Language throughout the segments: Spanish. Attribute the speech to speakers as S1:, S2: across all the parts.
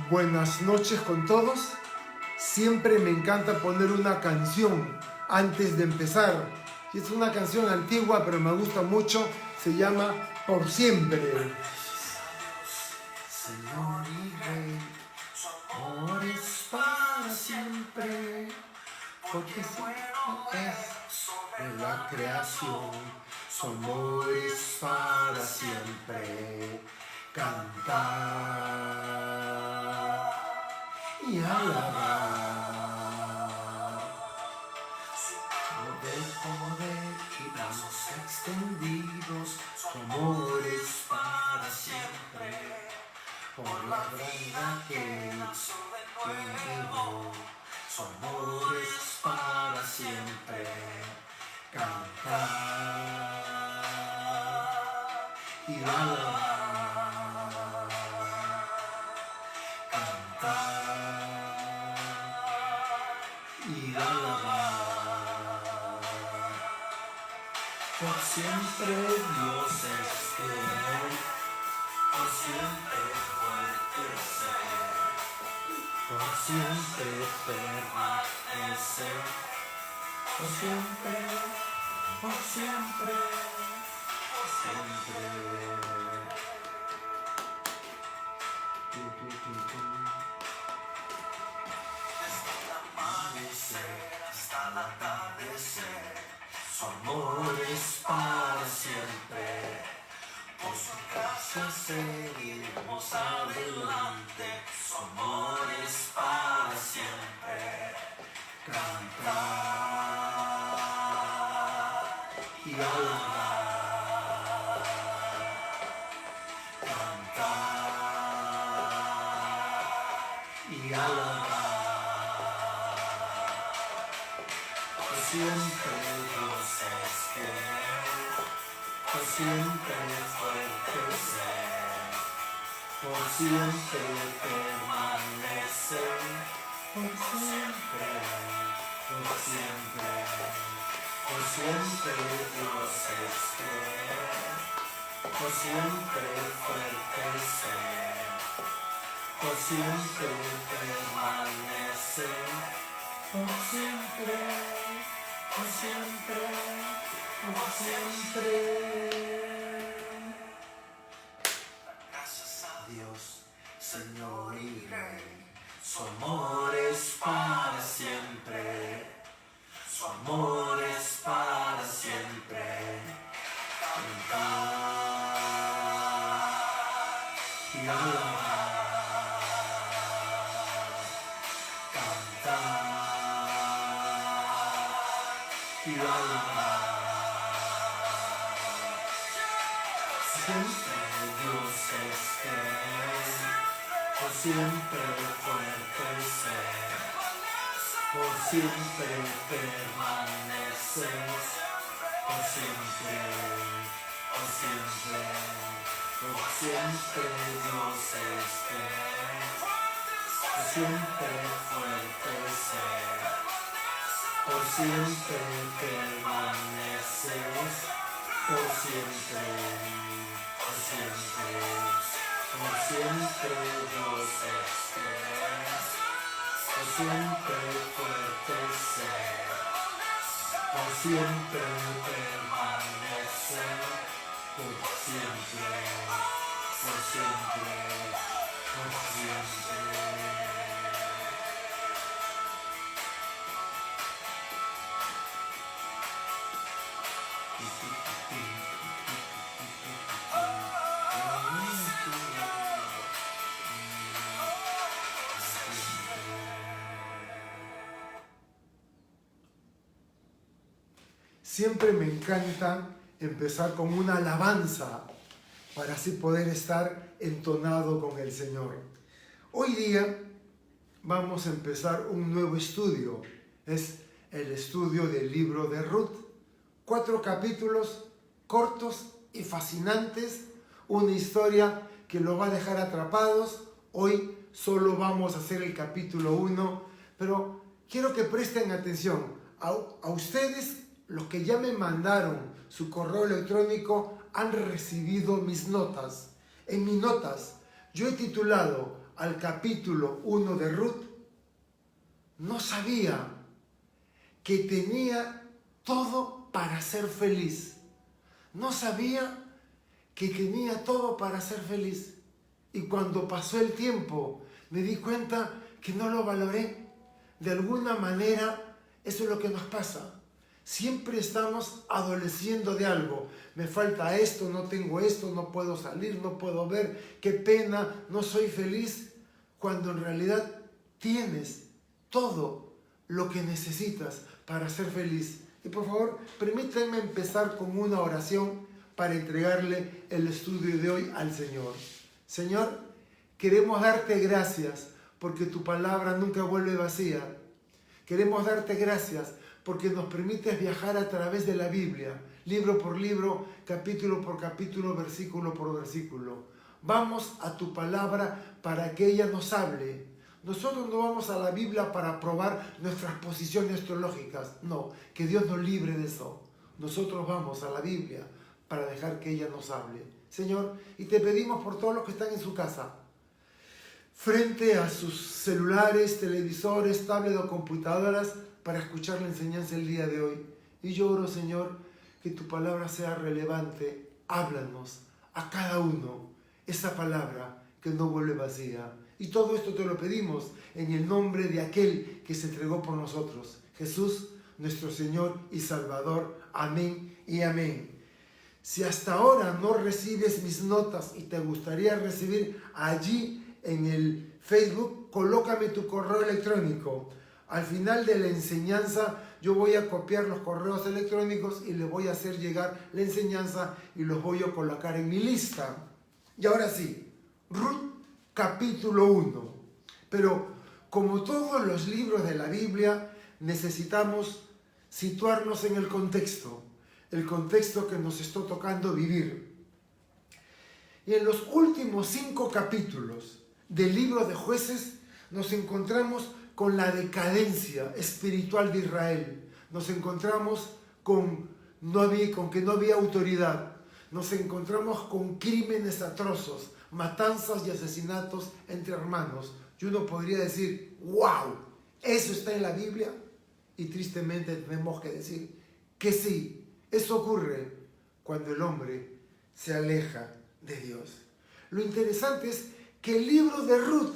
S1: Buenas noches con todos. Siempre me encanta poner una canción antes de empezar. Es una canción antigua, pero me gusta mucho. Se llama Por Siempre. Señor y Rey, su amor es para siempre, porque bueno es sobre la creación. Su amor es para siempre. Cantar y alabar. Poder y brazos extendidos, su amor es para siempre. Por la verdad que nació de nuevo, su amor es para siempre. Cantar y alabar. Por siempre Dios es fiel, por siempre fuerte ser, por siempre permanecer, por siempre, por siempre, por siempre. Desde el amanecer hasta el atardecer, su amor es para siempre. Por su gracia seguimos adelante. Su amor es para siempre. Cantar y alabar. Cantar y alabar. Por siempre Dios es fiel, por siempre fuerte ser, por siempre permanecer, por siempre, por siempre, por siempre Dios es fiel, por siempre fuerte ser, por siempre permanecer, por siempre. Por siempre, por siempre. Gracias a Dios, Señor y Rey, su amor es para siempre, su amor es para siempre. Cantar y alabar, cantar y alabar. Siempre Dios es fiel, por siempre fuerte ser, por siempre permanecer, por siempre, por siempre, por siempre Dios es fiel, por siempre fuerte ser, por siempre permanecer, por siempre, por siempre, por siempre Dios es fiel, por siempre fuerte ser, por siempre permanecer, por siempre, por siempre, por siempre. Siempre me encanta empezar con una alabanza para así poder estar entonado con el Señor. Hoy día vamos a empezar un nuevo estudio. Es el estudio del libro de Ruth. 4 capítulos cortos y fascinantes. Una historia que lo va a dejar atrapados. Hoy solo vamos a hacer el capítulo 1, pero quiero que presten atención. A ustedes, los que ya me mandaron su correo electrónico, han recibido mis notas. En mis notas yo he titulado al capítulo 1 de Ruth, no sabía que tenía todo para ser feliz. No sabía que tenía todo para ser feliz. Y cuando pasó el tiempo, me di cuenta que no lo valoré. De alguna manera, eso es lo que nos pasa. Siempre estamos adoleciendo de algo. Me falta esto, no tengo esto, no puedo salir, no puedo ver, qué pena, no soy feliz. Cuando en realidad tienes todo lo que necesitas para ser feliz. Y por favor, permítanme empezar con una oración para entregarle el estudio de hoy al Señor. Señor, queremos darte gracias porque tu palabra nunca vuelve vacía. Queremos darte gracias porque nos permites viajar a través de la Biblia, libro por libro, capítulo por capítulo, versículo por versículo. Vamos a tu palabra para que ella nos hable. Nosotros no vamos a la Biblia para probar nuestras posiciones teológicas. No, que Dios nos libre de eso. Nosotros vamos a la Biblia para dejar que ella nos hable. Señor, y te pedimos por todos los que están en su casa, frente a sus celulares, televisores, tablets o computadoras, para escuchar la enseñanza el día de hoy. Y yo oro, Señor, que tu palabra sea relevante. Háblanos a cada uno esa palabra que no vuelve vacía. Y todo esto te lo pedimos en el nombre de aquel que se entregó por nosotros, Jesús, nuestro Señor y Salvador. Amén y amén. Si hasta ahora no recibes mis notas y te gustaría recibir allí en el Facebook, colócame tu correo electrónico. Al final de la enseñanza yo voy a copiar los correos electrónicos y les voy a hacer llegar la enseñanza y los voy a colocar en mi lista. Y ahora sí, Ruth capítulo 1. Pero como todos los libros de la Biblia, necesitamos situarnos en el contexto que nos está tocando vivir. Y en los últimos 5 capítulos del libro de Jueces nos encontramos con la decadencia espiritual de Israel. Nos encontramos con que no había autoridad. Nos encontramos con crímenes atroces, matanzas y asesinatos entre hermanos. Y uno podría decir, ¡wow! ¿Eso está en la Biblia? Y tristemente tenemos que decir que sí. Eso ocurre cuando el hombre se aleja de Dios. Lo interesante es que el libro de Ruth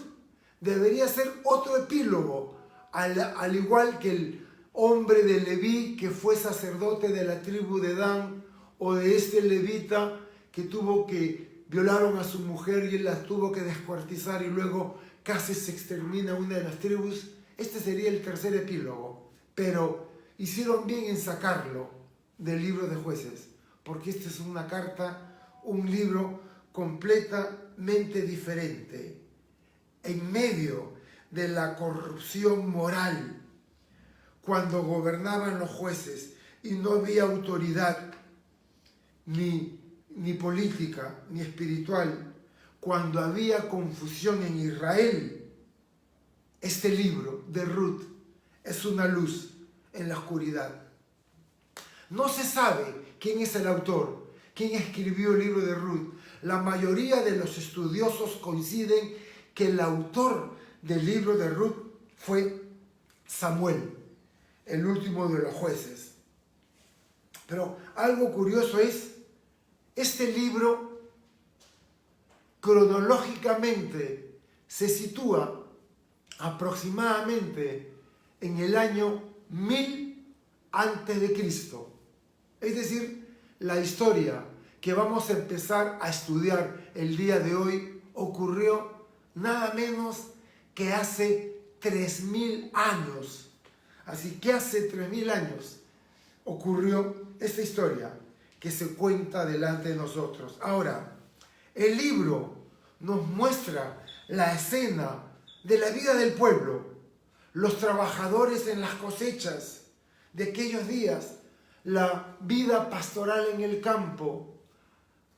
S1: debería ser otro epílogo, al igual que el hombre de Leví que fue sacerdote de la tribu de Dan, o de este levita que violaron a su mujer y él las tuvo que descuartizar y luego casi se extermina una de las tribus. Este sería el tercer epílogo, pero hicieron bien en sacarlo del libro de Jueces, porque esta es una carta, un libro completamente diferente. En medio de la corrupción moral, cuando gobernaban los jueces y no había autoridad ni política ni espiritual, cuando había confusión en Israel, este libro de Ruth es una luz en la oscuridad. No se sabe quién es el autor, quién escribió el libro de Ruth. La mayoría de los estudiosos coinciden que el autor del libro de Ruth fue Samuel, el último de los jueces. Pero algo curioso es, este libro cronológicamente se sitúa aproximadamente en el año 1000 antes de Cristo. Es decir, la historia que vamos a empezar a estudiar el día de hoy ocurrió nada menos que hace 3000 años. Así que hace 3000 años ocurrió esta historia que se cuenta delante de nosotros. Ahora, el libro nos muestra la escena de la vida del pueblo, los trabajadores en las cosechas de aquellos días, la vida pastoral en el campo,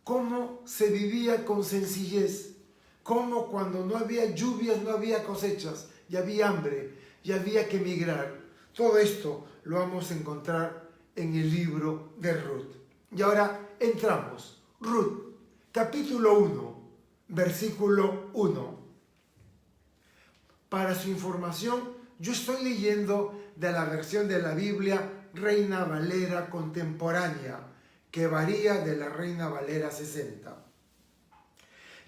S1: cómo se vivía con sencillez, cómo cuando no había lluvias, no había cosechas, y había hambre, y había que emigrar. Todo esto lo vamos a encontrar en el libro de Ruth. Y ahora entramos. Ruth, capítulo 1, versículo 1. Para su información, yo estoy leyendo de la versión de la Biblia Reina Valera contemporánea, que varía de la Reina Valera 60.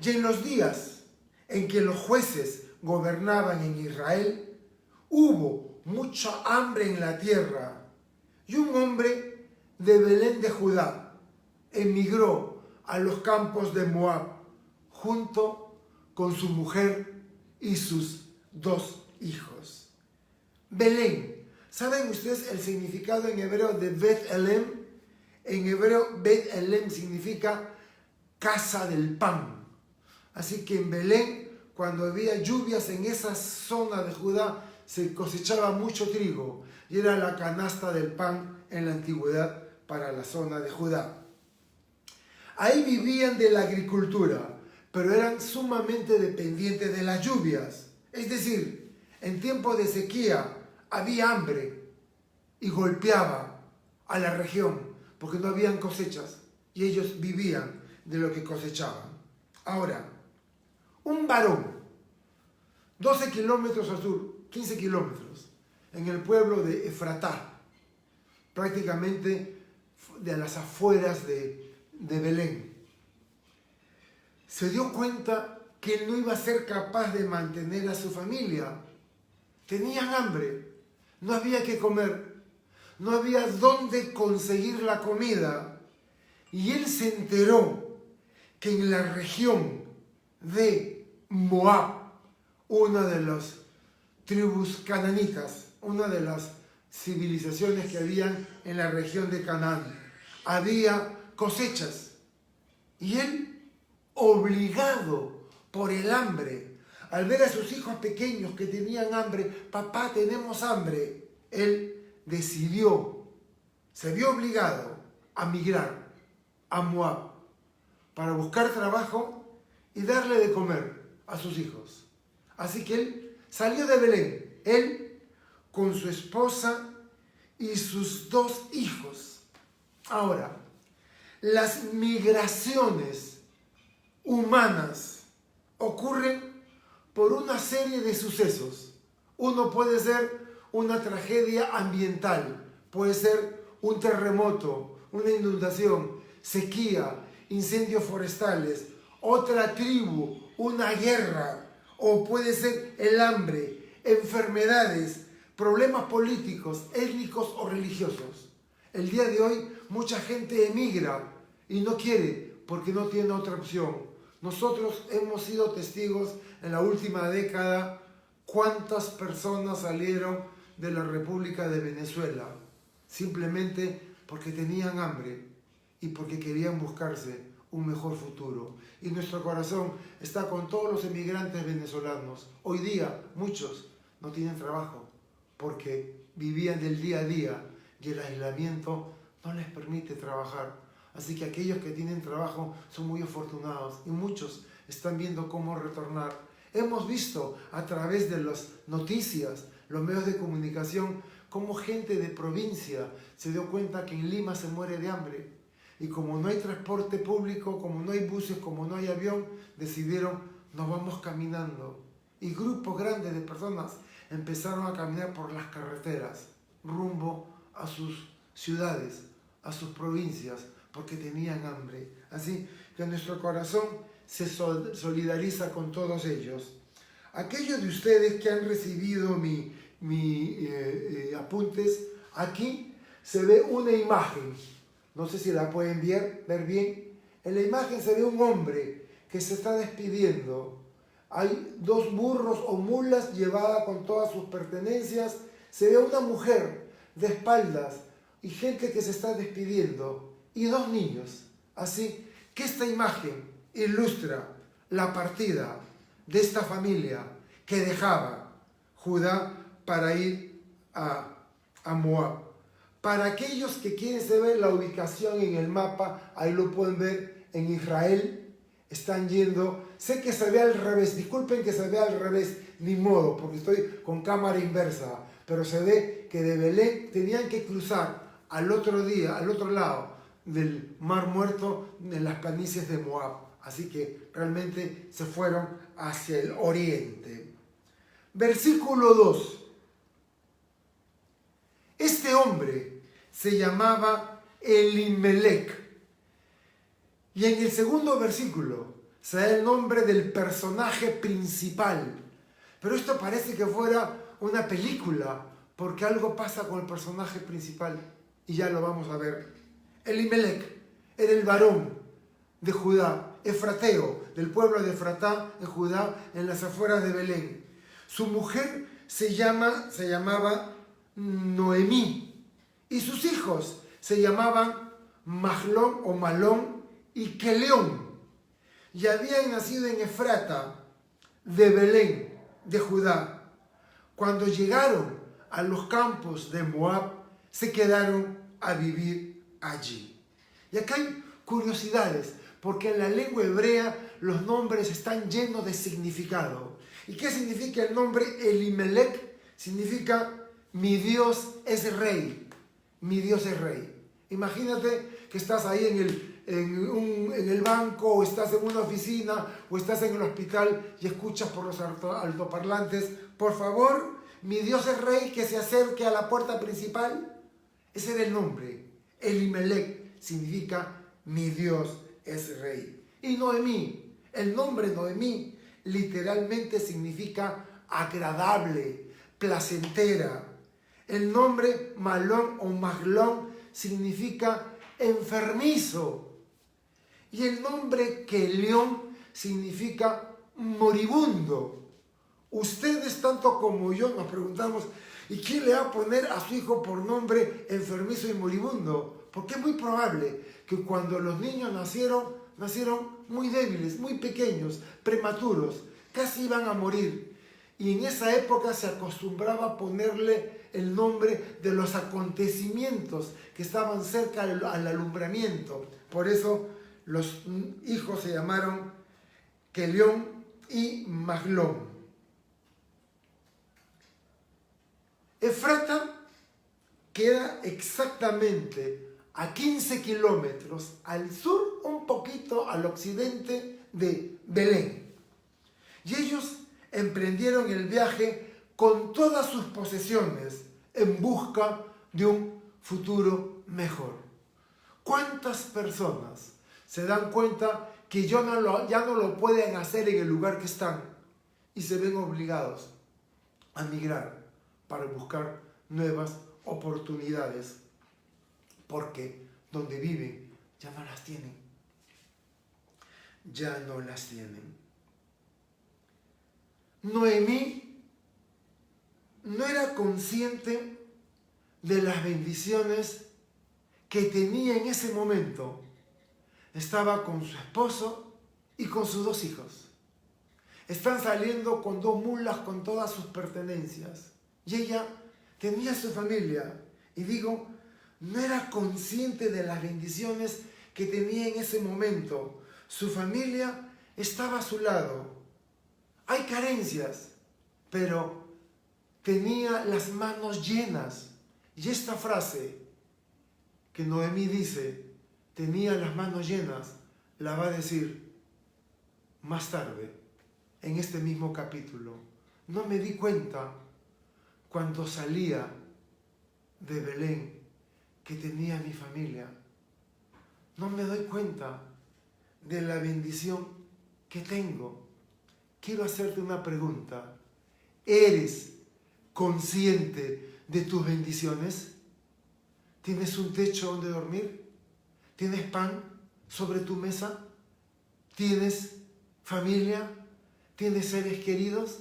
S1: Y en los días en que los jueces gobernaban en Israel, hubo mucha hambre en la tierra, y un hombre de Belén de Judá emigró a los campos de Moab, junto con su mujer y sus 2 hijos. Belén. ¿Saben ustedes el significado en hebreo de Bet-Elem? En hebreo, Bet-Elem significa casa del pan. Así que en Belén, cuando había lluvias en esa zona de Judá, se cosechaba mucho trigo y era la canasta del pan en la antigüedad para la zona de Judá. Ahí vivían de la agricultura, pero eran sumamente dependientes de las lluvias. Es decir, en tiempos de sequía había hambre y golpeaba a la región porque no habían cosechas y ellos vivían de lo que cosechaban. Ahora, un varón, 12 kilómetros al sur, 15 kilómetros, en el pueblo de Efratá, prácticamente de las afueras de Belén, se dio cuenta que él no iba a ser capaz de mantener a su familia. Tenían hambre, no había que comer, no había dónde conseguir la comida. Y él se enteró que en la región de Moab, una de las tribus cananitas, una de las civilizaciones que habían en la región de Canaán, había cosechas. Y él, obligado por el hambre, al ver a sus hijos pequeños que tenían hambre, papá, tenemos hambre, él decidió, se vio obligado a migrar a Moab para buscar trabajo y darle de comer a sus hijos. Así que él salió de Belén, él con su esposa y sus 2 hijos. Ahora, las migraciones humanas ocurren por una serie de sucesos. Uno puede ser una tragedia ambiental, puede ser un terremoto, una inundación, sequía, incendios forestales, otra tribu, una guerra, o puede ser el hambre, enfermedades, problemas políticos, étnicos o religiosos. El día de hoy mucha gente emigra y no quiere porque no tiene otra opción. Nosotros hemos sido testigos en la última década cuántas personas salieron de la República de Venezuela simplemente porque tenían hambre y porque querían buscarse un mejor futuro. Y nuestro corazón está con todos los emigrantes venezolanos. Hoy día muchos no tienen trabajo porque vivían del día a día y el aislamiento no les permite trabajar. Así que aquellos que tienen trabajo son muy afortunados y muchos están viendo cómo retornar. Hemos visto a través de las noticias, los medios de comunicación, cómo gente de provincia se dio cuenta que en Lima se muere de hambre. Y como no hay transporte público, como no hay buses, como no hay avión, decidieron, nos vamos caminando. Y grupos grandes de personas empezaron a caminar por las carreteras, rumbo a sus ciudades, a sus provincias, porque tenían hambre. Así que nuestro corazón se solidariza con todos ellos. Aquellos de ustedes que han recibido mis apuntes, aquí se ve una imagen. No sé si la pueden ver bien. En la imagen se ve un hombre que se está despidiendo. Hay 2 burros o mulas llevadas con todas sus pertenencias. Se ve una mujer de espaldas y gente que se está despidiendo. Y 2 niños. Así que esta imagen ilustra la partida de esta familia que dejaba Judá para ir a Moab. Para aquellos que quieren saber la ubicación en el mapa, ahí lo pueden ver en Israel. Están yendo, sé que se ve al revés, disculpen que se vea al revés, ni modo, porque estoy con cámara inversa, pero se ve que de Belén tenían que cruzar al otro lado del Mar Muerto, en las planicies de Moab. Así que realmente se fueron hacia el oriente. Versículo 2. Este hombre se llamaba Elimelec. Y en el segundo versículo se da el nombre del personaje principal. Pero esto parece que fuera una película, porque algo pasa con el personaje principal. Y ya lo vamos a ver. Elimelec era el varón de Judá, efrateo, del pueblo de Efratá, en Judá, en las afueras de Belén. Su mujer se llamaba Noemí, y sus hijos se llamaban Mahlón o Malón y Keleón, y habían nacido en Efrata de Belén, de Judá. Cuando llegaron a los campos de Moab, se quedaron a vivir allí. Y acá hay curiosidades, porque en la lengua hebrea los nombres están llenos de significado. ¿Y qué significa el nombre Elimelec? Significa mi Dios es rey. Mi Dios es rey. Imagínate que estás ahí en el banco, o estás en una oficina, o estás en el hospital y escuchas por los altoparlantes: por favor, mi Dios es rey, que se acerque a la puerta principal. Ese era el nombre. Elimelec significa mi Dios es rey. Y Noemí, el nombre Noemí literalmente significa agradable, placentera. El nombre Malón o Mahlón significa enfermizo. Y el nombre Keleón significa moribundo. Ustedes, tanto como yo, nos preguntamos: ¿y quién le va a poner a su hijo por nombre enfermizo y moribundo? Porque es muy probable que cuando los niños nacieron muy débiles, muy pequeños, prematuros, casi iban a morir. Y en esa época se acostumbraba a ponerle el nombre de los acontecimientos que estaban cerca al alumbramiento. Por eso los hijos se llamaron Keleón y Mahlón. Efrata queda exactamente a 15 kilómetros al sur, un poquito al occidente de Belén. Y ellos emprendieron el viaje con todas sus posesiones en busca de un futuro mejor. ¿Cuántas personas se dan cuenta que ya no lo pueden hacer en el lugar que están y se ven obligados a migrar para buscar nuevas oportunidades? Porque donde viven ya no las tienen. Ya no las tienen. Noemí no era consciente de las bendiciones que tenía en ese momento. Estaba con su esposo y con sus 2 hijos. Están saliendo con 2 mulas con todas sus pertenencias. Y ella tenía su familia. Y digo, no era consciente de las bendiciones que tenía en ese momento. Su familia estaba a su lado. Hay carencias, pero tenía las manos llenas. Y esta frase que Noemí dice, tenía las manos llenas, la va a decir más tarde, en este mismo capítulo. No me di cuenta cuando salía de Belén que tenía mi familia. No me doy cuenta de la bendición que tengo. Quiero hacerte una pregunta. ¿Eres consciente de tus bendiciones? ¿Tienes un techo donde dormir? ¿Tienes pan sobre tu mesa? ¿Tienes familia? ¿Tienes seres queridos?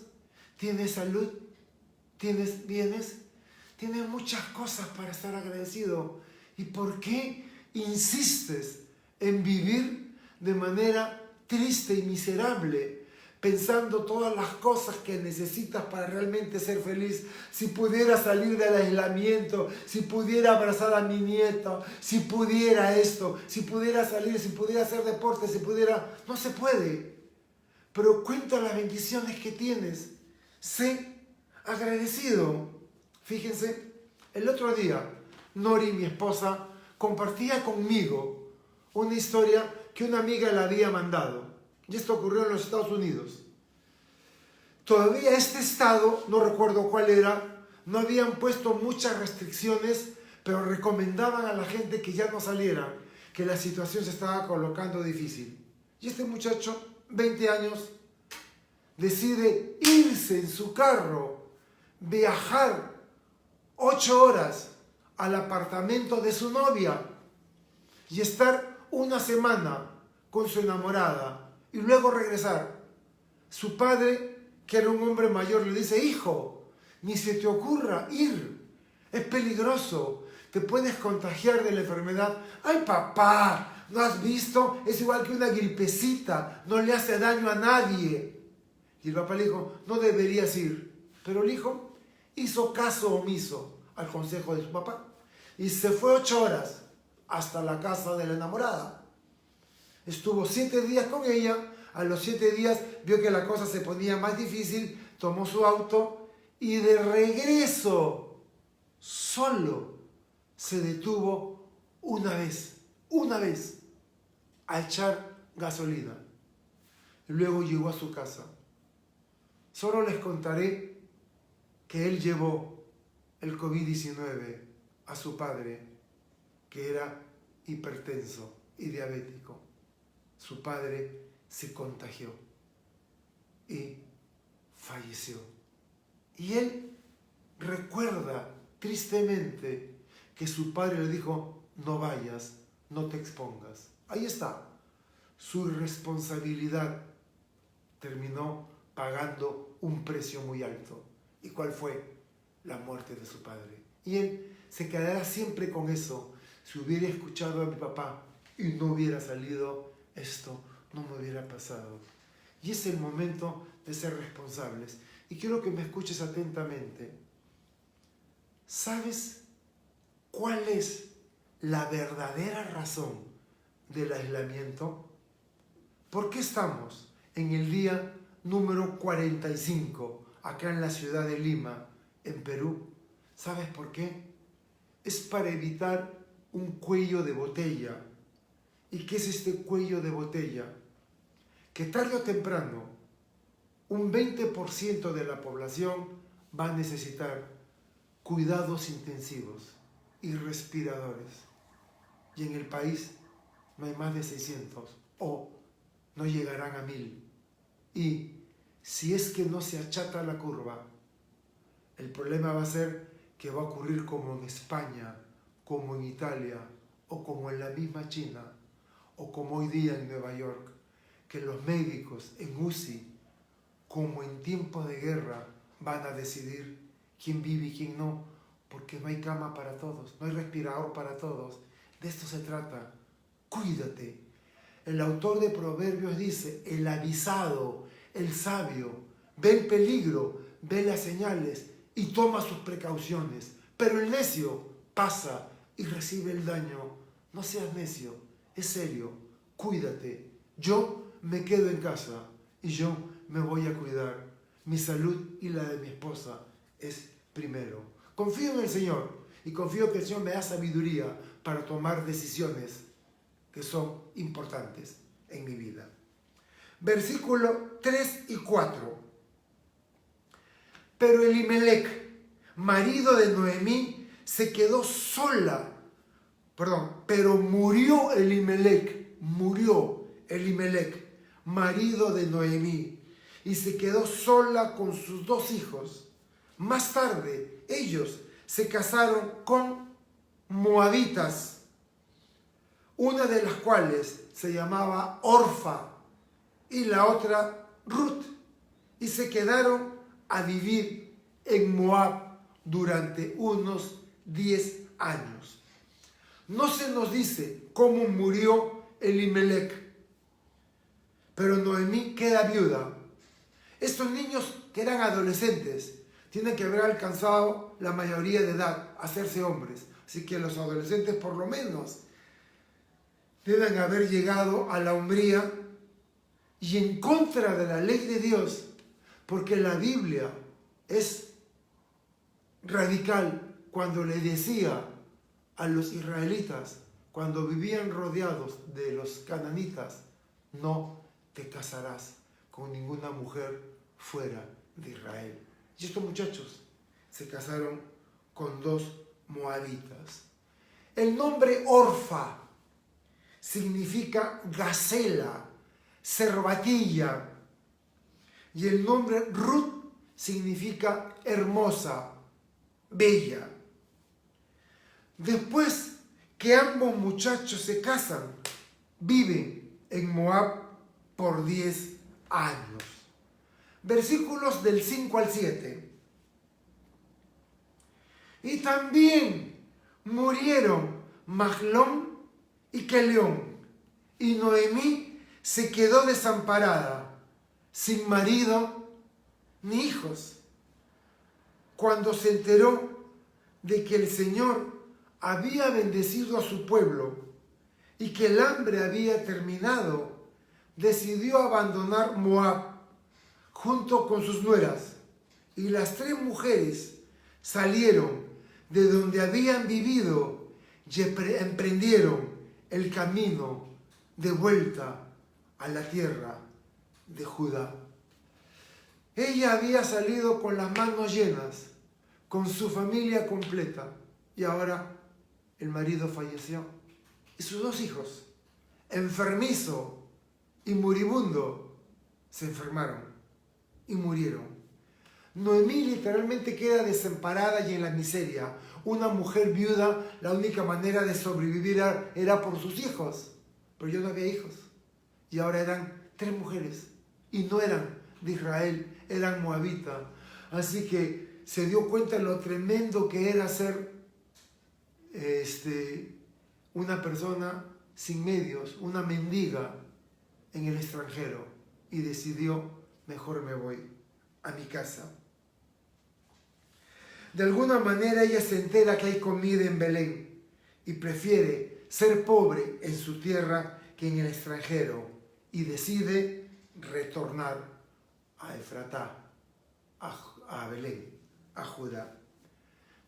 S1: ¿Tienes salud? ¿Tienes bienes? Tienes muchas cosas para estar agradecido. ¿Y por qué insistes en vivir de manera triste y miserable, pensando todas las cosas que necesitas para realmente ser feliz? Si pudiera salir del aislamiento, si pudiera abrazar a mi nieto, si pudiera esto, si pudiera salir, si pudiera hacer deporte, si pudiera... No se puede. Pero cuenta las bendiciones que tienes. Sé agradecido. Fíjense, el otro día, Nori, mi esposa, compartía conmigo una historia que una amiga le había mandado. Y esto ocurrió en los Estados Unidos. Todavía este estado, no recuerdo cuál era, no habían puesto muchas restricciones, pero recomendaban a la gente que ya no salieran, que la situación se estaba colocando difícil. Y este muchacho, 20 años, decide irse en su carro, viajar 8 horas al apartamento de su novia y estar una semana con su enamorada y luego regresar. Su padre, que era un hombre mayor, le dice: hijo, ni se te ocurra ir, es peligroso, te puedes contagiar de la enfermedad. Ay, papá, ¿no has visto? Es igual que una gripecita, no le hace daño a nadie. Y el papá le dijo: no deberías ir. Pero el hijo hizo caso omiso al consejo de su papá y se fue 8 horas hasta la casa de la enamorada. Estuvo 7 días con ella. A los 7 días vio que la cosa se ponía más difícil, tomó su auto y de regreso solo se detuvo una vez, a echar gasolina. Luego llegó a su casa. Solo les contaré que él llevó el COVID-19 a su padre, que era hipertenso y diabético. Su padre se contagió y falleció. Y él recuerda tristemente que su padre le dijo: no vayas, no te expongas. Ahí está. Su responsabilidad terminó pagando un precio muy alto. ¿Y cuál fue? La muerte de su padre. Y él se quedará siempre con eso. Si hubiera escuchado a mi papá y no hubiera salido, esto no me hubiera pasado. Y es el momento de ser responsables. Y quiero que me escuches atentamente. ¿Sabes cuál es la verdadera razón del aislamiento? ¿Por qué estamos en el día número 45 acá en la ciudad de Lima, en Perú? ¿Sabes por qué? Es para evitar un cuello de botella. ¿Y qué es este cuello de botella? Que tarde o temprano un 20% de la población va a necesitar cuidados intensivos y respiradores. Y en el país no hay más de 600 o no llegarán a 1000. Y si es que no se achata la curva, el problema va a ser que va a ocurrir como en España, como en Italia o como en la misma China o como hoy día en Nueva York, que los médicos en UCI, como en tiempos de guerra, van a decidir quién vive y quién no, porque no hay cama para todos, no hay respirador para todos. De esto se trata. Cuídate. El autor de Proverbios dice: el avisado, el sabio, ve el peligro, ve las señales y toma sus precauciones. Pero el necio pasa y recibe el daño. No seas necio, es serio, cuídate. Yo me quedo en casa y yo me voy a cuidar. Mi salud y la de mi esposa es primero. Confío en el Señor y confío que el Señor me da sabiduría para tomar decisiones que son importantes en mi vida. Versículo 3 y 4. Pero Elimelec, marido de Noemí, se quedó sola. Pero murió Elimelec, marido de Noemí, y se quedó sola con sus 2 hijos. Más tarde, ellos se casaron con moabitas, una de las cuales se llamaba Orfa y la otra Ruth, y se quedaron a vivir en Moab durante unos 10 años. No se nos dice cómo murió Elimelec, pero Noemí queda viuda. Estos niños que eran adolescentes tienen que haber alcanzado la mayoría de edad, hacerse hombres. Así que los adolescentes por lo menos deben haber llegado a la hombría y en contra de la ley de Dios, porque la Biblia es radical cuando le decía a los israelitas, cuando vivían rodeados de los cananitas: no te casarás con ninguna mujer fuera de Israel. Y estos muchachos se casaron con 2 moabitas. El nombre Orfa significa gacela, cervatilla. Y el nombre Ruth significa hermosa, bella. Después que ambos muchachos se casan, viven en Moab por 10 años. Versículos del 5 al 7. Y también murieron Mahlón y Kelión, y Noemí se quedó desamparada, sin marido ni hijos. Cuando se enteró de que el Señor había bendecido a su pueblo y que el hambre había terminado, decidió abandonar Moab junto con sus nueras, y las 3 mujeres salieron de donde habían vivido y emprendieron el camino de vuelta a la tierra de Judá. Ella había salido con las manos llenas, con su familia completa, y ahora el marido falleció. Y sus 2 hijos, enfermizo y moribundo, se enfermaron y murieron. Noemí literalmente queda desamparada y en la miseria. Una mujer viuda, la única manera de sobrevivir era por sus hijos. Pero ya no había hijos. Y ahora eran 3 mujeres. Y no eran de Israel, eran moabitas. Así que se dio cuenta de lo tremendo que era ser una persona sin medios, una mendiga en el extranjero. Y decidió, mejor me voy a mi casa. De alguna manera ella se entera que hay comida en Belén y prefiere ser pobre en su tierra que en el extranjero, y decide retornar a Efratá, a Belén, a Judá.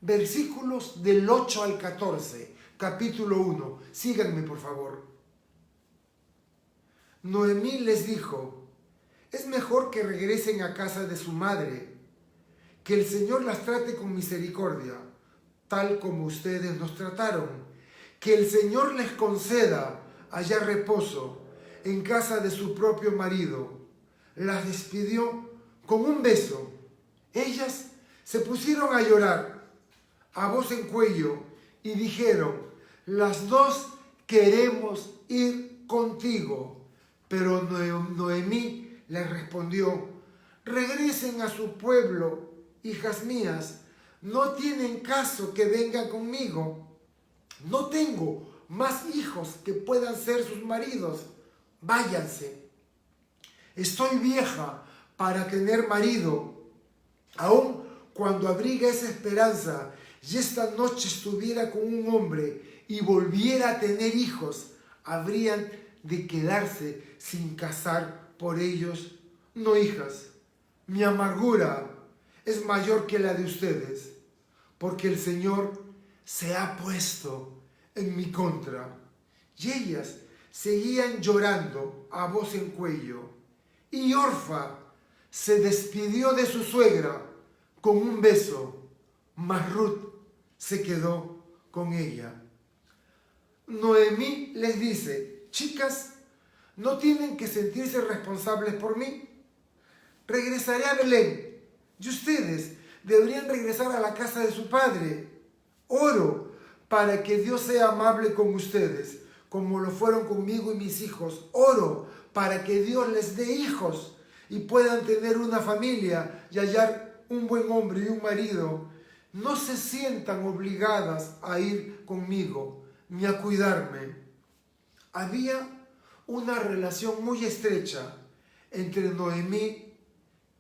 S1: Versículos del 8 al 14, capítulo 1. Síganme, por favor. Noemí les dijo: es mejor que regresen a casa de su madre, que el Señor las trate con misericordia, tal como ustedes nos trataron. Que el Señor les conceda allá reposo en casa de su propio marido. Las despidió con un beso. Ellas se pusieron a llorar a voz en cuello y dijeron: las 2 queremos ir contigo. Pero Noemí les respondió: regresen a su pueblo, hijas mías, no tienen caso que vengan conmigo. No tengo más hijos que puedan ser sus maridos. Váyanse. Estoy vieja para tener marido. Aun cuando abriga esa esperanza y esta noche estuviera con un hombre y volviera a tener hijos, habrían de quedarse sin casar por ellos. No, hijas, mi amargura es mayor que la de ustedes, porque el Señor se ha puesto en mi contra. Y ellas seguían llorando a voz en cuello. Y Orfa se despidió de su suegra con un beso, mas Ruth se quedó con ella. Noemí les dice: chicas, no tienen que sentirse responsables por mí. Regresaré a Belén y ustedes deberían regresar a la casa de su padre. Oro para que Dios sea amable con ustedes, como lo fueron conmigo y mis hijos. Oro para que Dios les dé hijos y puedan tener una familia y hallar un buen hombre y un marido. No se sientan obligadas a ir conmigo ni a cuidarme. Había una relación muy estrecha entre Noemí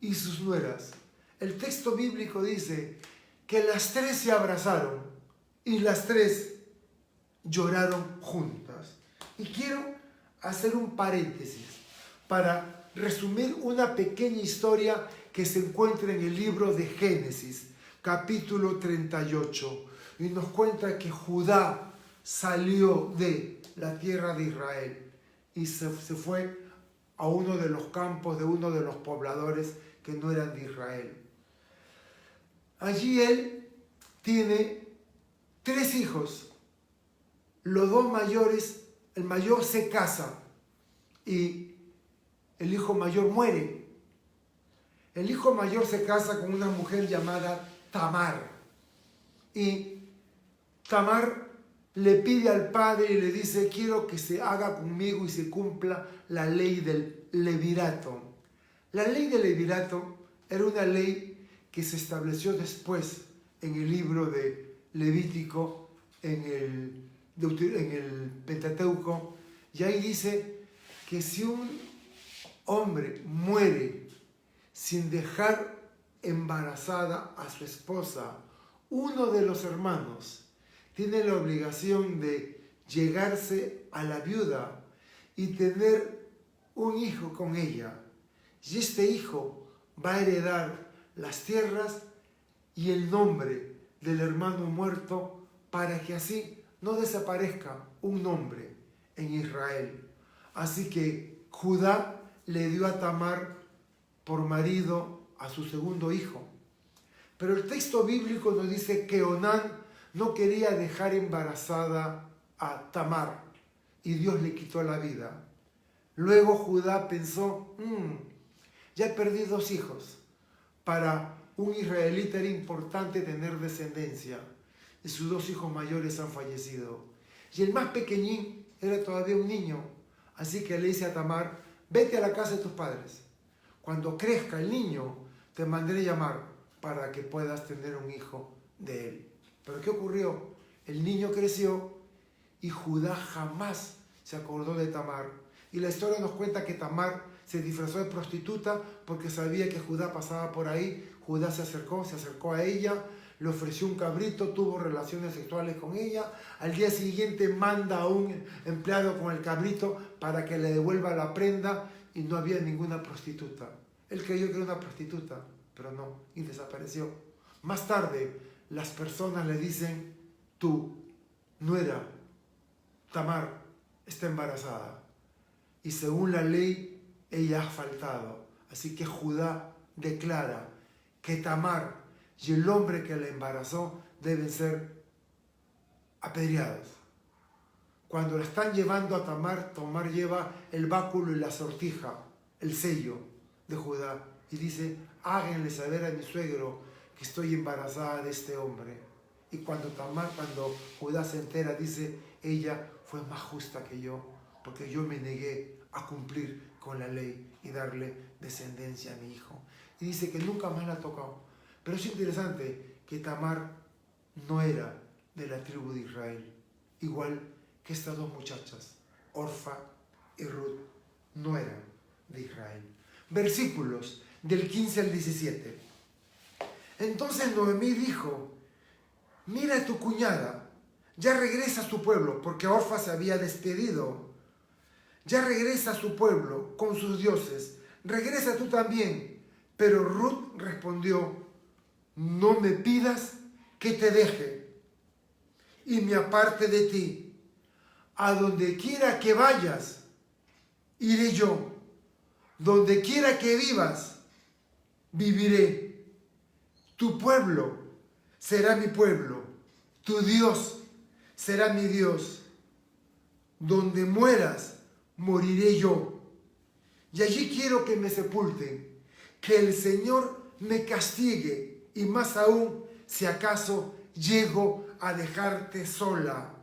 S1: y sus nueras. El texto bíblico dice que las 3 se abrazaron y las 3 lloraron juntas. Y quiero hacer un paréntesis para resumir una pequeña historia que se encuentra en el libro de Génesis, capítulo 38, y nos cuenta que Judá salió de la tierra de Israel y se fue a uno de los campos de uno de los pobladores que no eran de Israel. Allí él tiene 3 hijos. Los 2 mayores, el mayor se casa y el hijo mayor muere. El hijo mayor se casa con una mujer llamada Tamar. Y Tamar le pide al padre y le dice: quiero que se haga conmigo y se cumpla la ley del levirato. La ley del levirato era una ley que se estableció después en el libro de Levítico, en el Pentateuco, y ahí dice que si un hombre muere sin dejar embarazada a su esposa, uno de los hermanos tiene la obligación de llegarse a la viuda y tener un hijo con ella. Y este hijo va a heredar las tierras y el nombre del hermano muerto, para que así no desaparezca un nombre en Israel. Así que Judá le dio a Tamar por marido a su segundo hijo. Pero el texto bíblico nos dice que Onán no quería dejar embarazada a Tamar y Dios le quitó la vida. Luego Judá pensó: ya he perdido 2 hijos. Para un israelita era importante tener descendencia y sus 2 hijos mayores han fallecido. Y el más pequeñín era todavía un niño. Así que le dice a Tamar: vete a la casa de tus padres. Cuando crezca el niño, te mandaré llamar para que puedas tener un hijo de él. Pero ¿qué ocurrió? El niño creció y Judá jamás se acordó de Tamar. Y la historia nos cuenta que Tamar se disfrazó de prostituta porque sabía que Judá pasaba por ahí. Judá se acercó a ella, le ofreció un cabrito, tuvo relaciones sexuales con ella. Al día siguiente manda a un empleado con el cabrito para que le devuelva la prenda y no había ninguna prostituta. Él creyó que era una prostituta, pero no, y desapareció. Más tarde, las personas le dicen: tu nuera, Tamar, está embarazada. Y según la ley, ella ha faltado. Así que Judá declara que Tamar y el hombre que la embarazó deben ser apedreados. Cuando la están llevando a Tamar, Tamar lleva el báculo y la sortija, el sello de Judá, y dice: háganle saber a mi suegro que estoy embarazada de este hombre. Y cuando Judá se entera, dice: ella fue más justa que yo, porque yo me negué a cumplir con la ley y darle descendencia a mi hijo. Y dice que nunca más la ha tocado. Pero es interesante que Tamar no era de la tribu de Israel, igual que estas 2 muchachas, Orfa y Ruth, no eran de Israel. Versículos del 15 al 17. Entonces Noemí dijo: mira, tu cuñada ya regresa a su pueblo, porque Orfa se había despedido. Ya regresa a su pueblo con sus dioses. Regresa tú también. Pero Ruth respondió: no me pidas que te deje y me aparte de ti. A donde quiera que vayas, iré yo. Donde quiera que vivas, viviré. Tu pueblo será mi pueblo. Tu Dios será mi Dios. Donde mueras, moriré yo. Y allí quiero que me sepulten. Que el Señor me castigue, y más aún si acaso llego a dejarte sola.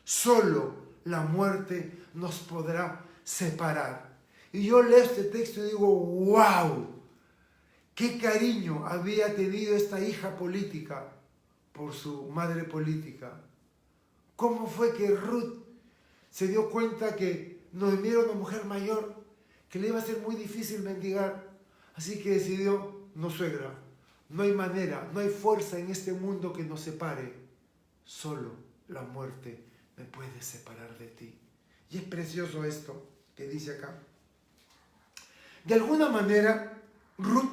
S1: Solo la muerte nos podrá separar. Y yo leo este texto y digo: ¡wow! ¡Qué cariño había tenido esta hija política por su madre política! ¿Cómo fue que Ruth se dio cuenta que Noemí era una mujer mayor, que le iba a ser muy difícil mendigar? Así que decidió: no, suegra, no hay manera, no hay fuerza en este mundo que nos separe. Solo la muerte me puede separar de ti. Y es precioso esto que dice acá. De alguna manera, Ruth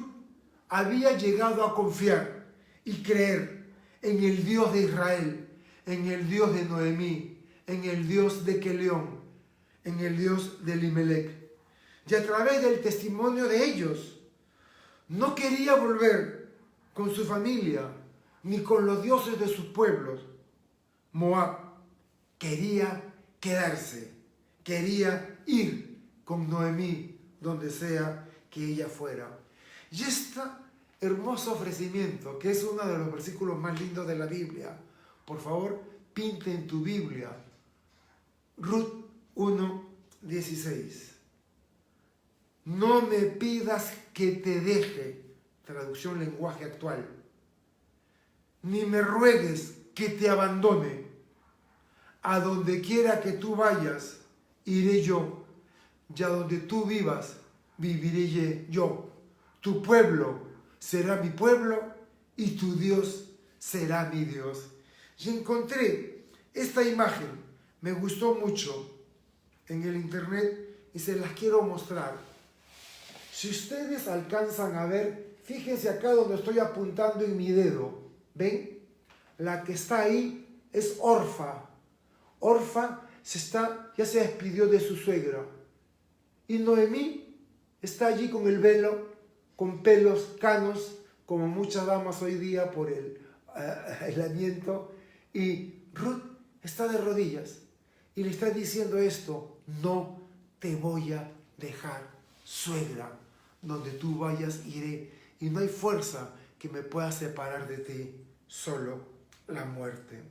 S1: había llegado a confiar y creer en el Dios de Israel, en el Dios de Noemí, en el Dios de Kelión, en el Dios de Elimelech. Y a través del testimonio de ellos, no quería volver con su familia ni con los dioses de sus pueblos. Moab quería quedarse, quería ir con Noemí donde sea que ella fuera. Y este hermoso ofrecimiento, que es uno de los versículos más lindos de la Biblia, por favor, pinte en tu Biblia Ruth 1:16. No me pidas que te deje, traducción lenguaje actual, ni me ruegues que te abandone. A donde quiera que tú vayas, iré yo, y a donde tú vivas, viviré yo. Tu pueblo será mi pueblo y tu Dios será mi Dios. Y encontré esta imagen, me gustó mucho en el internet y se las quiero mostrar. Si ustedes alcanzan a ver, fíjense acá donde estoy apuntando en mi dedo. ¿Ven? La que está ahí es Orfa. Orfa ya se despidió de su suegra. Y Noemí está allí con el velo, con pelos canos, como muchas damas hoy día por el aislamiento. Y Ruth está de rodillas y le está diciendo esto: no te voy a dejar, suegra. Donde tú vayas iré, y no hay fuerza que me pueda separar de ti, solo la muerte.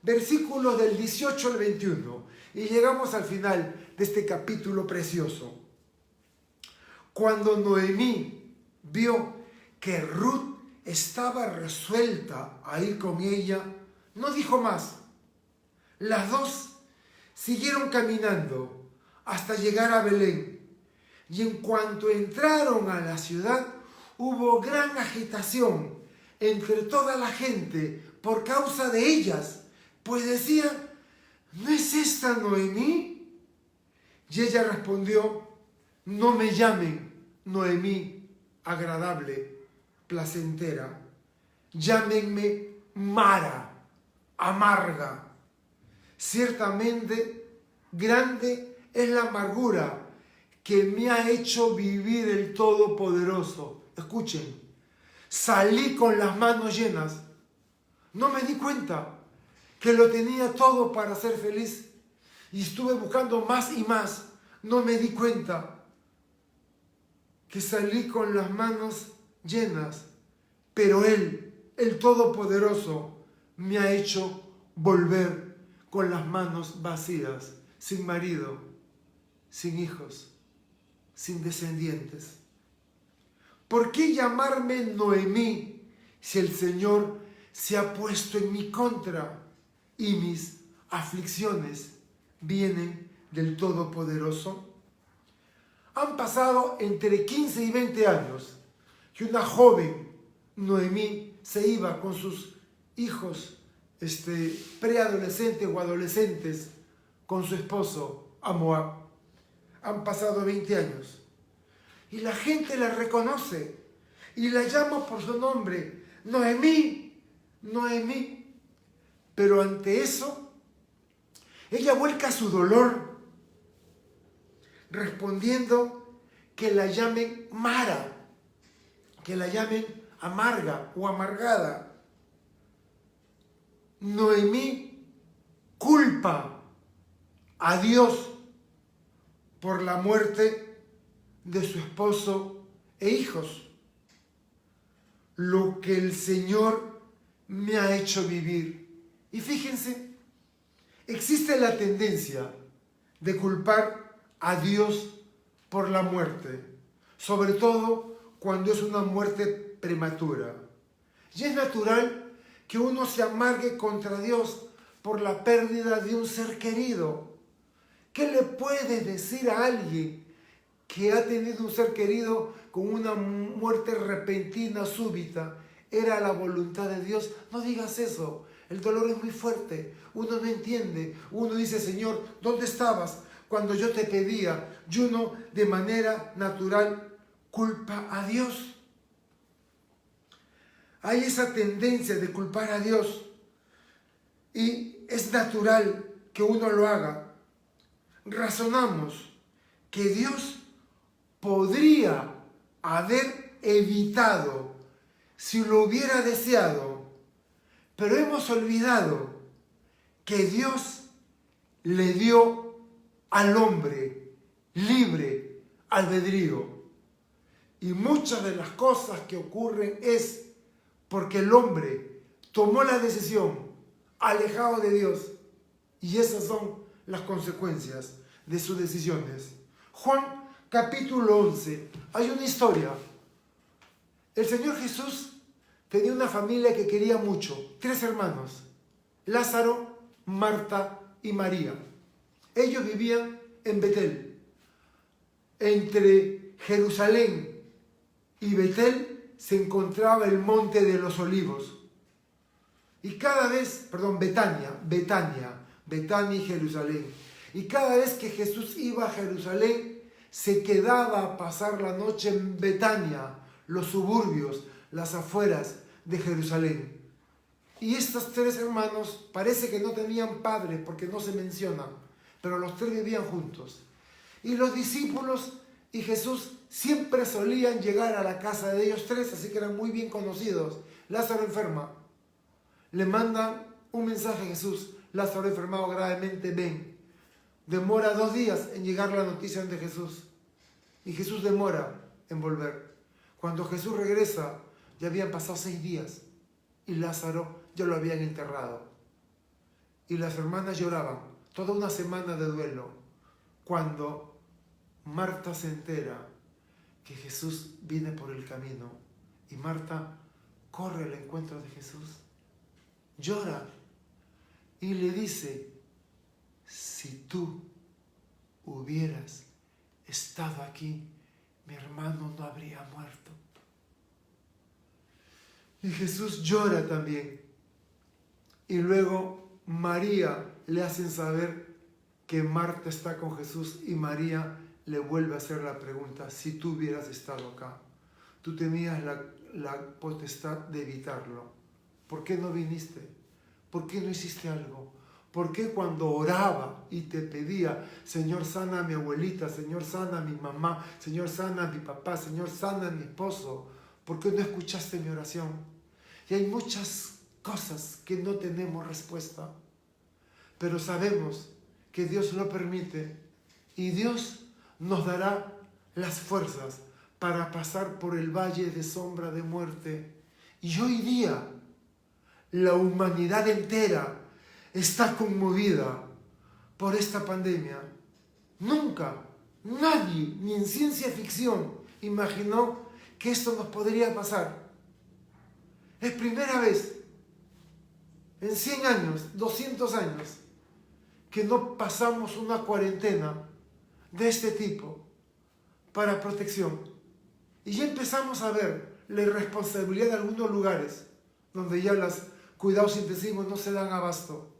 S1: Versículos del 18 al 21, y llegamos al final de este capítulo precioso. Cuando Noemí vio que Ruth estaba resuelta a ir con ella, no dijo más. Las dos siguieron caminando hasta llegar a Belén. Y en cuanto entraron a la ciudad, hubo gran agitación entre toda la gente por causa de ellas, pues decían: ¿no es esta Noemí? Y ella respondió: no me llamen Noemí, agradable, placentera. Llámenme Mara, amarga. Ciertamente grande es la amargura que me ha hecho vivir el Todopoderoso. Escuchen, salí con las manos llenas. No me di cuenta que lo tenía todo para ser feliz. Y estuve buscando más y más. No me di cuenta que salí con las manos llenas. Pero Él, el Todopoderoso, me ha hecho volver con las manos vacías, sin marido, sin hijos, sin descendientes. ¿Por qué llamarme Noemí si el Señor se ha puesto en mi contra y mis aflicciones vienen del Todopoderoso? Han pasado entre 15 y 20 años que una joven Noemí se iba con sus hijos preadolescentes o adolescentes con su esposo a Moab. Han pasado 20 años y la gente la reconoce y la llama por su nombre: Noemí, Noemí. Pero ante eso, ella vuelca su dolor, respondiendo que la llamen Mara, que la llamen amarga o amargada. Noemí culpa a Dios por la muerte de su esposo e hijos. Lo que el Señor me ha hecho vivir. Y fíjense, existe la tendencia de culpar a Dios por la muerte, sobre todo cuando es una muerte prematura. Y es natural que uno se amargue contra Dios por la pérdida de un ser querido. ¿Qué le puedes decir a alguien que ha tenido un ser querido con una muerte repentina, súbita? Era la voluntad de Dios. No digas eso. El dolor es muy fuerte. Uno no entiende. Uno dice: Señor, ¿dónde estabas cuando yo te pedía? Y uno de manera natural culpa a Dios. Hay esa tendencia de culpar a Dios y es natural que uno lo haga. Razonamos que Dios podría haber evitado si lo hubiera deseado, pero hemos olvidado que Dios le dio al hombre libre albedrío. Y muchas de las cosas que ocurren es porque el hombre tomó la decisión alejado de Dios. Y esas son las consecuencias de sus decisiones. Juan capítulo 11. Hay una historia. El Señor Jesús tenía una familia que quería mucho. 3 hermanos. Lázaro, Marta y María. Ellos vivían en Betel. Entre Jerusalén y Betel se encontraba el monte de los olivos. Y cada vez, Betania y Jerusalén. Y cada vez que Jesús iba a Jerusalén, se quedaba a pasar la noche en Betania, los suburbios, las afueras de Jerusalén. Y estos 3 hermanos parece que no tenían padres porque no se mencionan, pero los 3 vivían juntos. Y los discípulos y Jesús siempre solían llegar a la casa de ellos 3, así que eran muy bien conocidos. Lázaro enferma. Le mandan un mensaje a Jesús. Lázaro enfermado gravemente, ven. Demora 2 días en llegar la noticia de Jesús. Y Jesús demora en volver. Cuando Jesús regresa, ya habían pasado 6 días. Y Lázaro ya lo habían enterrado. Y las hermanas lloraban. Toda una semana de duelo. Cuando Marta se entera que Jesús viene por el camino. Y Marta corre al encuentro de Jesús. Llora. Y le dice, si tú hubieras estado aquí, mi hermano no habría muerto. Y Jesús llora también. Y luego María le hacen saber que Marta está con Jesús y María le vuelve a hacer la pregunta, si tú hubieras estado acá, tú tenías la potestad de evitarlo. ¿Por qué no viniste? ¿Por qué no hiciste algo? ¿Por qué cuando oraba y te pedía, Señor, sana a mi abuelita, Señor, sana a mi mamá, Señor, sana a mi papá, Señor, sana a mi esposo, ¿por qué no escuchaste mi oración? Y hay muchas cosas que no tenemos respuesta, pero sabemos que Dios lo permite y Dios nos dará las fuerzas para pasar por el valle de sombra de muerte. Y hoy día la humanidad entera está conmovida por esta pandemia. Nunca, nadie, ni en ciencia ficción, imaginó que esto nos podría pasar. Es primera vez en 100 años, 200 años, que no pasamos una cuarentena de este tipo para protección. Y ya empezamos a ver la irresponsabilidad de algunos lugares donde ya los cuidados intensivos no se dan abasto.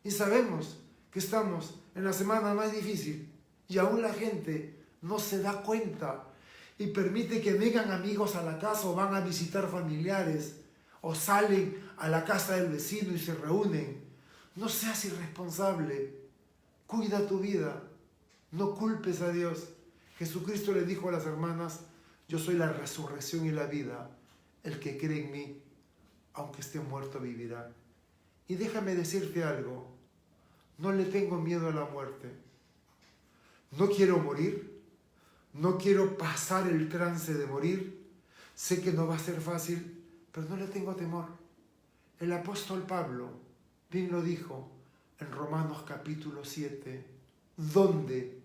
S1: Y sabemos que estamos en la semana más difícil y aún la gente no se da cuenta y permite que vengan amigos a la casa o van a visitar familiares o salen a la casa del vecino y se reúnen. No seas irresponsable. Cuida tu vida. No culpes a Dios. Jesucristo le dijo a las hermanas, yo soy la resurrección y la vida. El que cree en mí, aunque esté muerto, vivirá. Y déjame decirte algo. No le tengo miedo a la muerte. No quiero morir. No quiero pasar el trance de morir. Sé que no va a ser fácil, pero no le tengo temor. El apóstol Pablo bien lo dijo en Romanos capítulo 7. ¿Dónde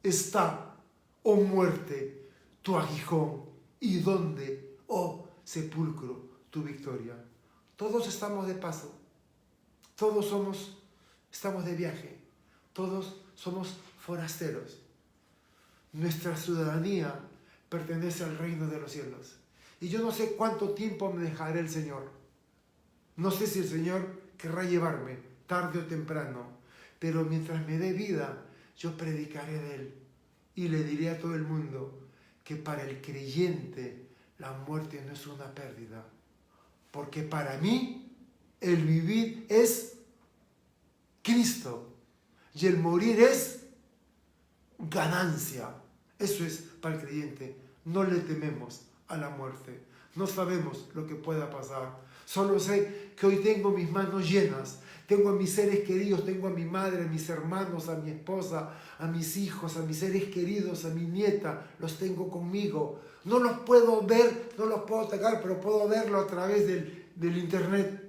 S1: está, oh muerte, tu aguijón? ¿Y dónde, oh sepulcro, tu victoria? Todos estamos de paso. Todos estamos de viaje. Todos somos forasteros. Nuestra ciudadanía pertenece al reino de los cielos. Y yo no sé cuánto tiempo me dejará el Señor. No sé si el Señor querrá llevarme tarde o temprano, pero mientras me dé vida, yo predicaré de Él y le diré a todo el mundo que para el creyente la muerte no es una pérdida, porque para mí el vivir es Cristo y el morir es ganancia. Eso es para el creyente. No le tememos a la muerte. No sabemos lo que pueda pasar. Solo sé que hoy tengo mis manos llenas. Tengo a mis seres queridos, tengo a mi madre, a mis hermanos, a mi esposa, a mis hijos, a mis seres queridos, a mi nieta. Los tengo conmigo. No los puedo ver, no los puedo tocar, pero puedo verlo a través del internet.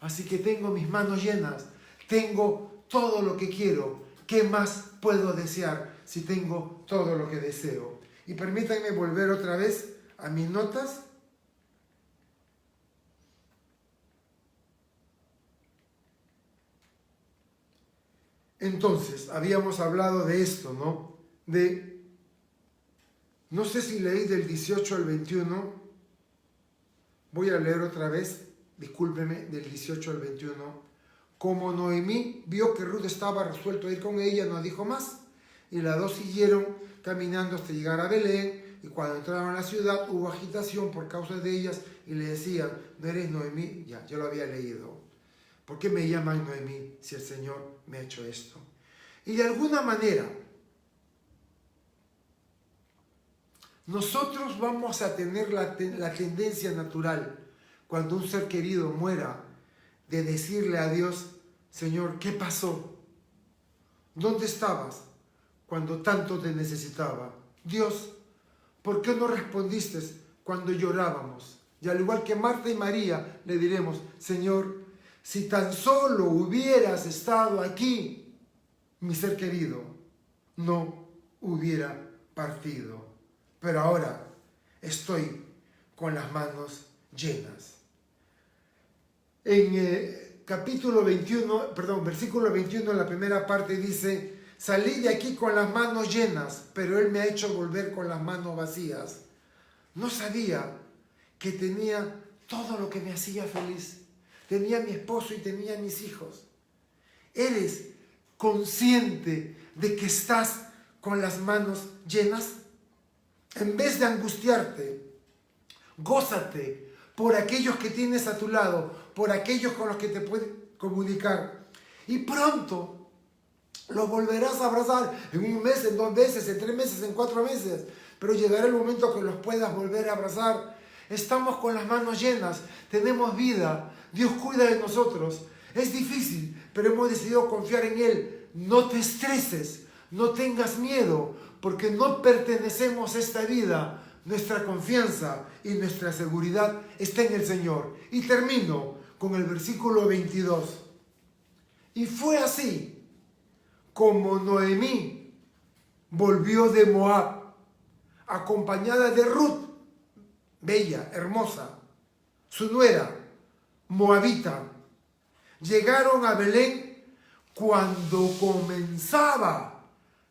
S1: Así que tengo mis manos llenas. Tengo todo lo que quiero. ¿Qué más puedo desear si tengo todo lo que deseo? Y permítanme volver otra vez a mis notas. Entonces, habíamos hablado de esto, ¿no? No sé si leí del 18 al 21. Voy a leer otra vez, discúlpeme, del 18 al 21. Como Noemí vio que Ruth estaba resuelto a ir con ella, no dijo más. Y las dos siguieron caminando hasta llegar a Belén. Y cuando entraron a la ciudad hubo agitación por causa de ellas y le decían, ¿no eres Noemí? Ya, yo lo había leído. ¿Por qué me llaman Noemí si el Señor me ha hecho esto? Y de alguna manera, nosotros vamos a tener la tendencia natural, cuando un ser querido muera, de decirle a Dios, Señor, ¿qué pasó? ¿Dónde estabas cuando tanto te necesitaba? Dios, ¿por qué no respondiste cuando llorábamos? Y al igual que Marta y María, le diremos, Señor, si tan solo hubieras estado aquí, mi ser querido no hubiera partido. Pero ahora estoy con las manos llenas. En versículo 21, en la primera parte dice, salí de aquí con las manos llenas, pero Él me ha hecho volver con las manos vacías. No sabía que tenía todo lo que me hacía feliz. Tenía a mi esposo y tenía a mis hijos. ¿Eres consciente de que estás con las manos llenas? En vez de angustiarte, gózate por aquellos que tienes a tu lado, por aquellos con los que te puedes comunicar. Y pronto los volverás a abrazar, en un mes, en 2 meses, en 3 meses, en 4 meses. Pero llegará el momento que los puedas volver a abrazar. Estamos con las manos llenas, tenemos vida, Dios cuida de nosotros. Es difícil, pero hemos decidido confiar en Él. No te estreses, no tengas miedo, porque no pertenecemos a esta vida. Nuestra confianza y nuestra seguridad está en el Señor. Y termino con el versículo 22. Y fue así como Noemí volvió de Moab, acompañada de Ruth, bella, hermosa, su nuera, moabita. Llegaron a Belén cuando comenzaba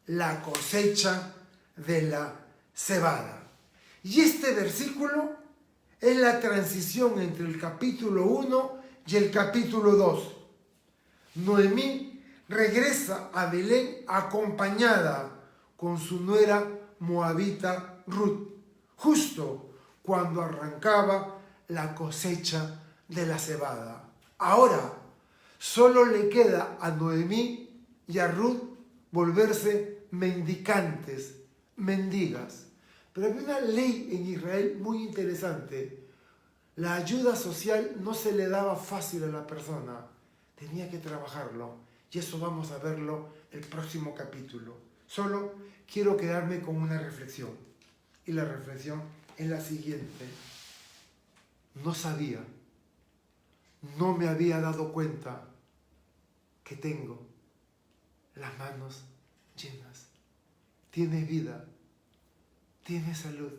S1: la cosecha de la cebada. Y este versículo es la transición entre el capítulo 1 y el capítulo 2. Noemí regresa a Belén acompañada con su nuera moabita Ruth, justo cuando arrancaba la cosecha de la cebada. Ahora, solo le queda a Noemí y a Ruth volverse mendicantes, mendigas. Pero había una ley en Israel muy interesante. La ayuda social no se le daba fácil a la persona. Tenía que trabajarlo. Y eso vamos a verlo el próximo capítulo. Solo quiero quedarme con una reflexión. Y la reflexión es la siguiente. No sabía, no me había dado cuenta que tengo las manos llenas. Tienes vida. Tienes salud,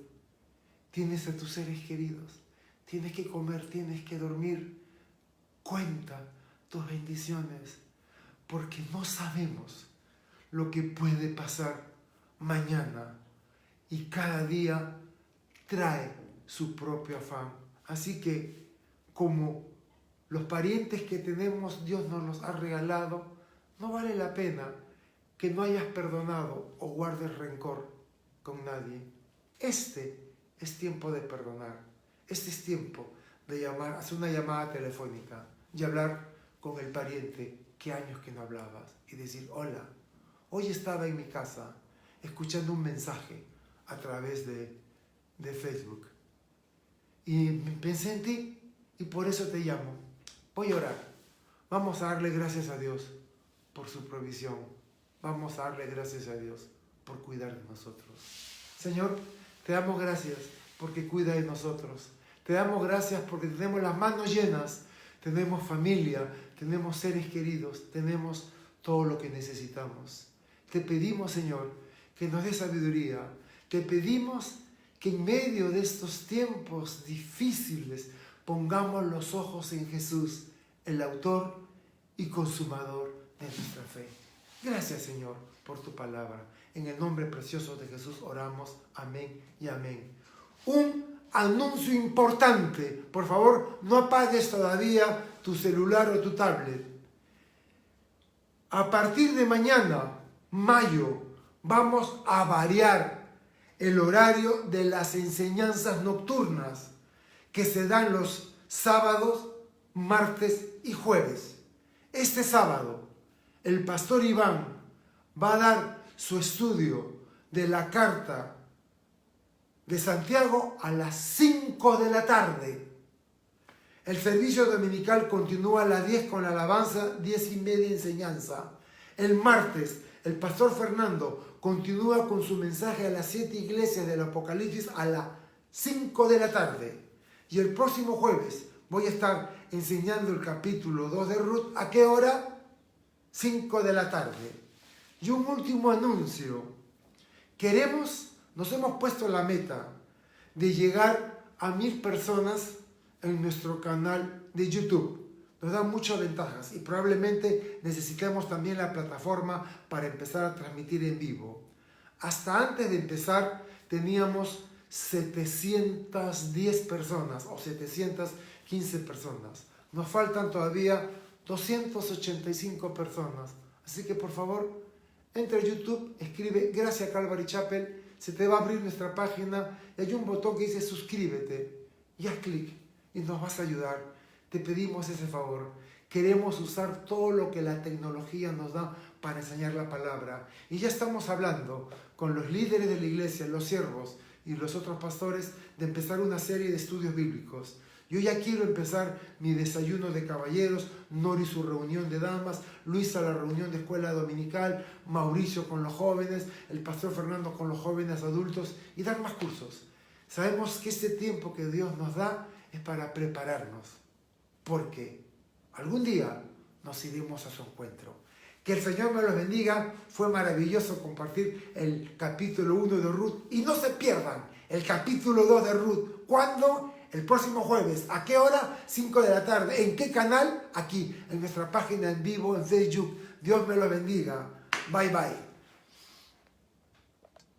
S1: tienes a tus seres queridos, tienes que comer, tienes que dormir. Cuenta tus bendiciones, porque no sabemos lo que puede pasar mañana y cada día trae su propio afán. Así que, como los parientes que tenemos, Dios nos los ha regalado, no vale la pena que no hayas perdonado o guardes rencor con nadie. Este es tiempo de perdonar. Este es tiempo de hacer una llamada telefónica y hablar con el pariente que años que no hablabas y decir, hola, hoy estaba en mi casa escuchando un mensaje a través de Facebook y pensé en ti y por eso te llamo. Voy a orar. Vamos a darle gracias a Dios por su provisión. Vamos a darle gracias a Dios por cuidar de nosotros. Señor, te damos gracias porque cuida de nosotros. Te damos gracias porque tenemos las manos llenas, tenemos familia, tenemos seres queridos, tenemos todo lo que necesitamos. Te pedimos, Señor, que nos dé sabiduría. Te pedimos que en medio de estos tiempos difíciles pongamos los ojos en Jesús, el autor y consumador de nuestra fe. Gracias, Señor, por tu palabra. En el nombre precioso de Jesús oramos. Amén y amén. Un anuncio importante. Por favor, no apagues todavía tu celular o tu tablet. A partir de mañana, mayo, vamos a variar el horario de las enseñanzas nocturnas que se dan los sábados, martes y jueves. Este sábado, el pastor Iván va a dar su estudio de la carta de Santiago a las 5 de la tarde. El servicio dominical continúa a las 10 con la alabanza, 10:30 enseñanza. El martes, el pastor Fernando continúa con su mensaje a las 7 iglesias del Apocalipsis a las 5 de la tarde. Y el próximo jueves voy a estar enseñando el capítulo 2 de Ruth. ¿A qué hora? 5 de la tarde. Y un último anuncio. Nos hemos puesto la meta de llegar a 1000 personas en nuestro canal de YouTube. Nos da muchas ventajas y probablemente necesitemos también la plataforma para empezar a transmitir en vivo. Hasta antes de empezar teníamos 710 personas o 715 personas. Nos faltan todavía 285 personas. Así que por favor, entra a YouTube, escribe Gracia Calvary Chapel, se te va a abrir nuestra página y hay un botón que dice suscríbete y haz clic y nos vas a ayudar. Te pedimos ese favor. Queremos usar todo lo que la tecnología nos da para enseñar la palabra. Y ya estamos hablando con los líderes de la iglesia, los siervos y los otros pastores de empezar una serie de estudios bíblicos. Yo ya quiero empezar mi desayuno de caballeros, Nori su reunión de damas, Luisa la reunión de escuela dominical, Mauricio con los jóvenes, el pastor Fernando con los jóvenes adultos y dar más cursos. Sabemos que este tiempo que Dios nos da es para prepararnos, porque algún día nos iremos a su encuentro. Que el Señor me los bendiga. Fue maravilloso compartir el capítulo 1 de Ruth. Y no se pierdan el capítulo 2 de Ruth. ¿Cuándo? El próximo jueves. ¿A qué hora? 5 de la tarde. ¿En qué canal? Aquí, en nuestra página en vivo, en Facebook. Dios me los bendiga. Bye, bye.